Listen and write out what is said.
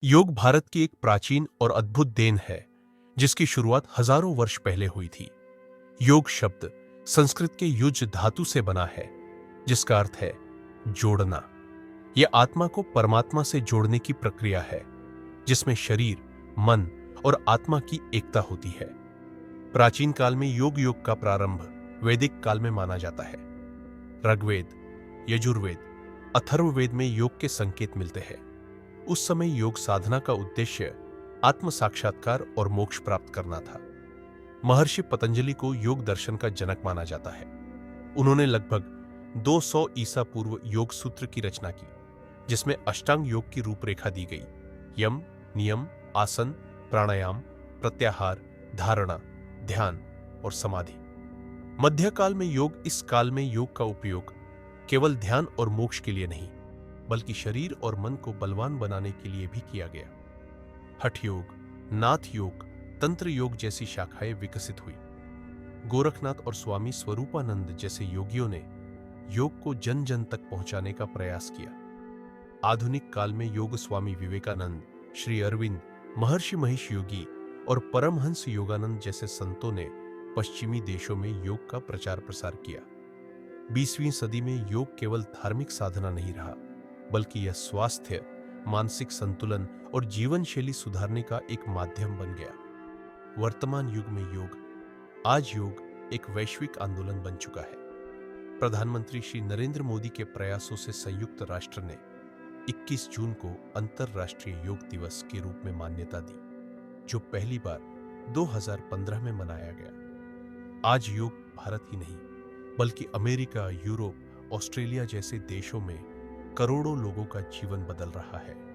योग भारत की एक प्राचीन और अद्भुत देन है, जिसकी शुरुआत हजारों वर्ष पहले हुई थी। योग शब्द संस्कृत के युज धातु से बना है, जिसका अर्थ है जोड़ना। यह आत्मा को परमात्मा से जोड़ने की प्रक्रिया है, जिसमें शरीर, मन और आत्मा की एकता होती है। प्राचीन काल में योग का प्रारंभ वैदिक काल में माना जाता है। ऋग्वेद, यजुर्वेद, अथर्ववेद में योग के संकेत मिलते हैं। उस समय योग साधना का उद्देश्य आत्म साक्षात्कार और मोक्ष प्राप्त करना था। महर्षि पतंजलि को योग दर्शन का जनक माना जाता है। उन्होंने लगभग 200 ईसा पूर्व योग सूत्र की रचना की, जिसमें अष्टांग योग की रूपरेखा दी गई। यम, नियम, आसन, प्राणायाम, प्रत्याहार, धारणा, ध्यान और समाधि। मध्यकाल में योग इस काल में योग का उपयोग केवल ध्यान और मोक्ष के लिए नहीं, बल्कि शरीर और मन को बलवान बनाने के लिए भी किया गया। हठ योग, नाथ योग, तंत्र योग जैसी शाखाएं विकसित हुई। गोरखनाथ और स्वामी स्वरूपानंद जैसे योगियों ने योग को जन जन तक पहुंचाने का प्रयास किया। आधुनिक काल में योग स्वामी विवेकानंद, श्री अरविंद, महर्षि महेश योगी और परमहंस योगानंद जैसे संतों ने पश्चिमी देशों में योग का प्रचार प्रसार किया। 20वीं सदी में योग केवल धार्मिक साधना नहीं रहा, बल्कि यह स्वास्थ्य, मानसिक संतुलन और जीवन शैली सुधारने का एक माध्यम बन गया। वर्तमान युग में आज योग एक वैश्विक आंदोलन बन चुका है। प्रधानमंत्री श्री नरेंद्र मोदी के प्रयासों से संयुक्त राष्ट्र ने 21 जून को अंतर्राष्ट्रीय योग दिवस के रूप में मान्यता दी, जो पहली बार 2015 में मनाया गया। आज योग भारत ही नहीं, बल्कि अमेरिका, यूरोप, ऑस्ट्रेलिया जैसे देशों में करोड़ों लोगों का जीवन बदल रहा है।